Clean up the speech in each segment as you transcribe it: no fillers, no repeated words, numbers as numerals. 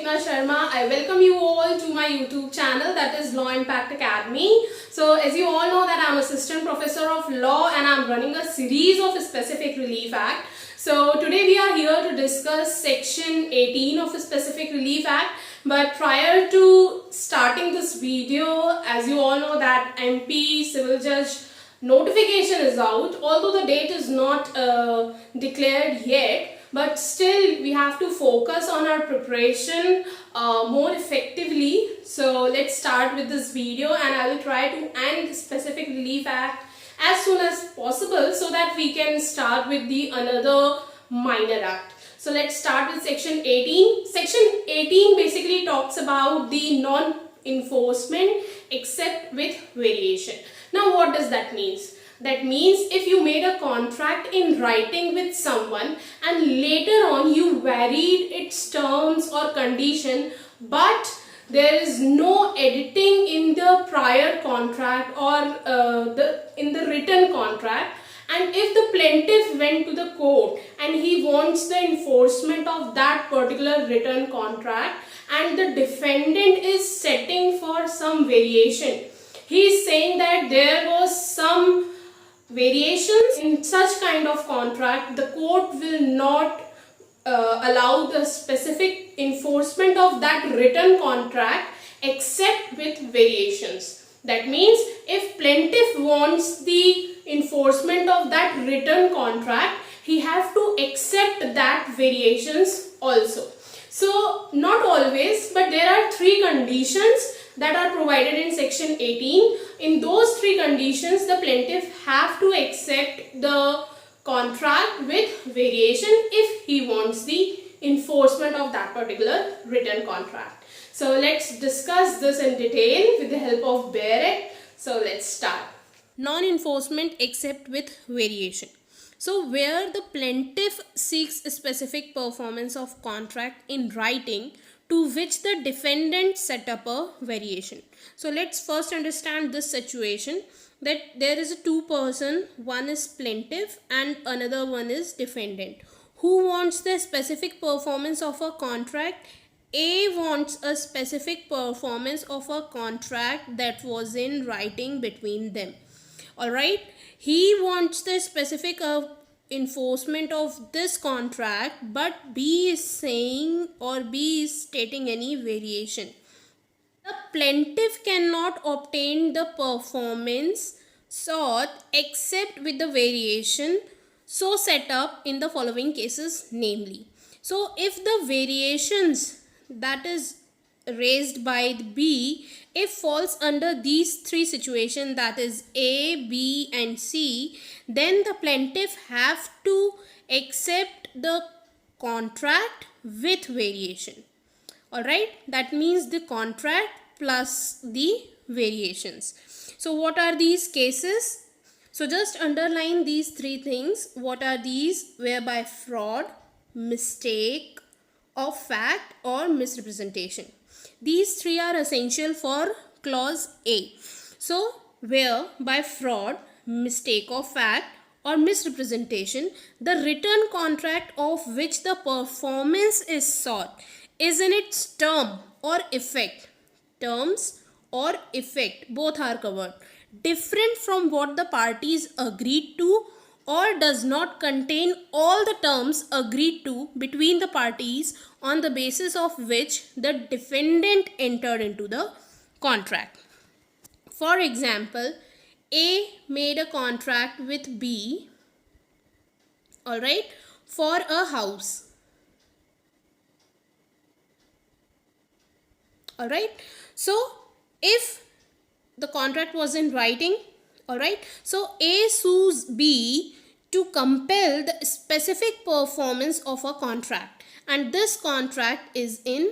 Seema Sharma. I welcome you all to my YouTube channel, that is Law Impact Academy. So as you all know that I'm assistant professor of law and I'm running a series of Specific Relief Act. So today we are here to discuss section 18 of the Specific Relief Act. But prior to starting this video, as you all know that MP Civil Judge notification is out, although the date is not declared yet, but still we have to focus on our preparation more effectively. So let's start with this video, and I will try to end the Specific Relief Act as soon as possible so that we can start with the another minor act. So let's start with section 18. Section 18 basically talks about the non-enforcement except with variation. Now what does that mean? That means if you made a contract in writing with someone and later on you varied its terms or condition, but there is no editing in the prior contract or in the written contract, and if the plaintiff went to the court and he wants the enforcement of that particular written contract and the defendant is setting for some variation, he is saying that there was some variations in such kind of contract, the court will not allow the specific enforcement of that written contract except with variations. That means if plaintiff wants the enforcement of that written contract, he have to accept that variations also. So not always, but there are three conditions that are provided in section 18. In those three conditions, the plaintiff have to accept the contract with variation if he wants the enforcement of that particular written contract. So let's discuss this in detail with the help of BEAR. So let's start. Non-enforcement except with variation. So where the plaintiff seeks a specific performance of contract in writing to which the defendant set up a variation. So let's first understand this situation, that there is a two person, one is plaintiff and another one is defendant. Who wants the specific performance of a contract? A wants a specific performance of a contract that was in writing between them. Alright, he wants the specific enforcement of this contract, but B is saying or B is stating any variation. The plaintiff cannot obtain the performance sought except with the variation so set up in the following cases, namely. So if the variations that is raised by the B, if falls under these three situations, that is A, B and C, then the plaintiff have to accept the contract with variation. Alright, that means the contract plus the variations. So what are these cases? So just underline these three things. What are these? Whereby fraud, mistake of fact or misrepresentation. These three are essential for clause A. So where by fraud, mistake of fact or misrepresentation, the written contract of which the performance is sought is in its term or effect. Terms or effect, both are covered, different from what the parties agreed to or does not contain all the terms agreed to between the parties on the basis of which the defendant entered into the contract. For example, A made a contract with B, alright, for a house. Alright, so if the contract was in writing, alright, so A sues B to compel the specific performance of a contract, and this contract is in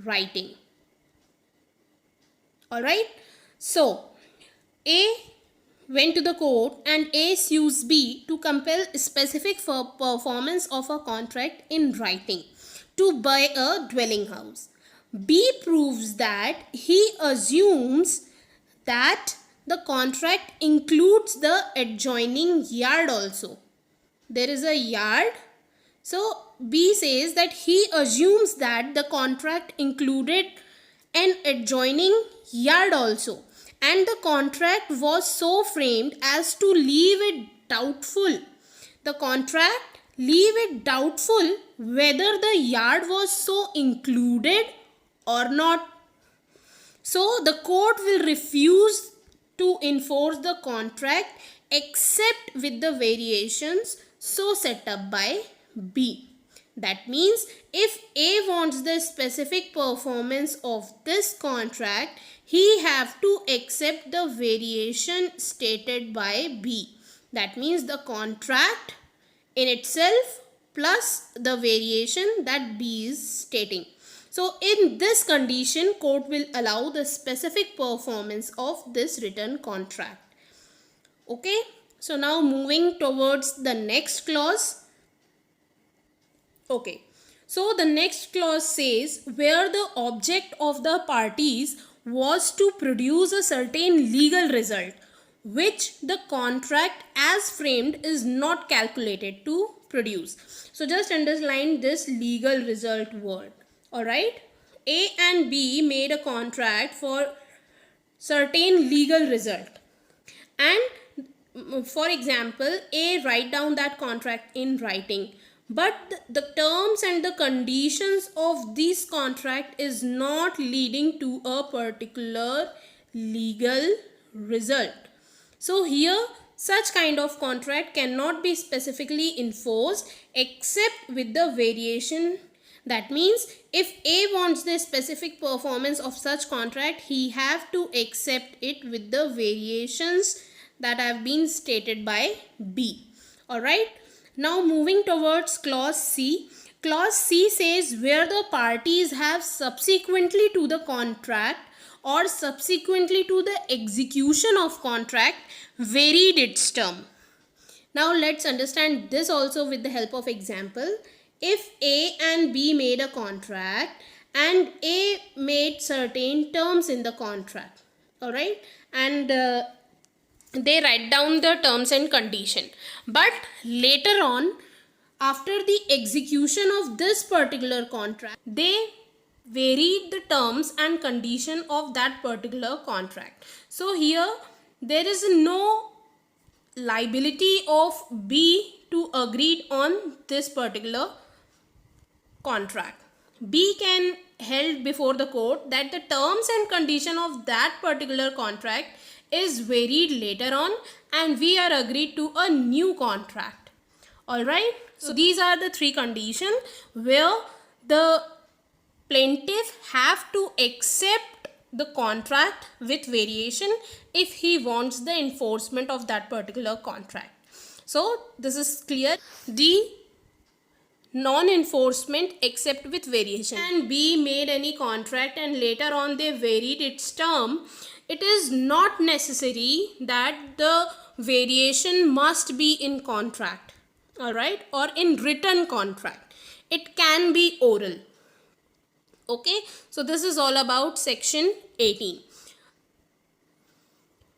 writing. Alright, so A went to the court and A sues B to compel specific performance of a contract in writing to buy a dwelling house. B proves that he assumes that the contract includes the adjoining yard also. There is a yard, So B says that he assumes that the contract included an adjoining yard also, and the contract was so framed as to leave it doubtful. The contract leave it doubtful whether the yard was so included or not. So the court will refuse to enforce the contract except with the variations so set up by B. That means if A wants the specific performance of this contract, he have to accept the variation stated by B. That means the contract in itself plus the variation that B is stating. So in this condition, court will allow the specific performance of this written contract. Okay, so now moving towards the next clause. Okay, so the next clause says where the object of the parties was to produce a certain legal result which the contract as framed is not calculated to produce. So just underline this legal result word. Alright, A and B made a contract for certain legal result, and for example, A write down that contract in writing, but the terms and the conditions of this contract is not leading to a particular legal result. So here such kind of contract cannot be specifically enforced except with the variation. That means if A wants the specific performance of such contract, he have to accept it with the variations that have been stated by B. Alright. Now moving towards clause C. Clause C says where the parties have subsequently to the contract or subsequently to the execution of contract varied its term. Now let's understand this also with the help of example. If A and B made a contract and A made certain terms in the contract, alright, and they write down the terms and condition, but later on after the execution of this particular contract, they varied the terms and condition of that particular contract. So here there is no liability of B to agree on this particular contract. B can held before the court that the terms and condition of that particular contract is varied later on and we are agreed to a new contract. Alright, so these are the three conditions where the plaintiff have to accept the contract with variation if he wants the enforcement of that particular contract. So this is clear. D, non-enforcement except with variation. And B made any contract and later on they varied its term. It is not necessary that the variation must be in contract, alright, or in written contract. It can be oral. Okay, so this is all about section 18.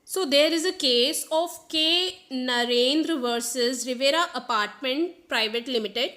So there is a case of K. Narendra versus Rivera Apartment Private Limited,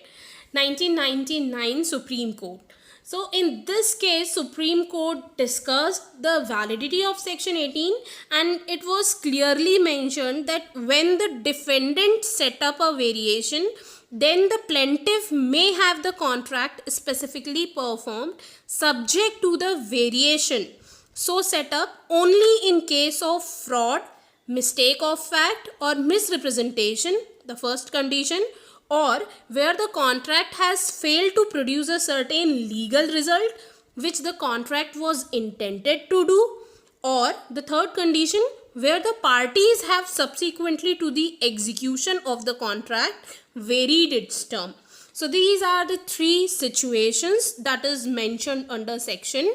1999 Supreme Court. So in this case, Supreme Court discussed the validity of section 18 and it was clearly mentioned that when the defendant set up a variation, then the plaintiff may have the contract specifically performed subject to the variation so set up only in case of fraud, mistake of fact or misrepresentation, the first condition, or where the contract has failed to produce a certain legal result which the contract was intended to do, or the third condition where the parties have subsequently to the execution of the contract varied its term. So these are the three situations that is mentioned under section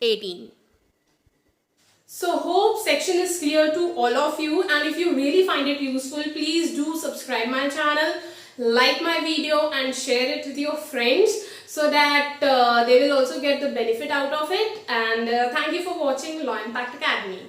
18. So hope section is clear to all of you, and if you really find it useful, please do subscribe my channel, like my video and share it with your friends so that they will also get the benefit out of it. And thank you for watching Law Impact Academy.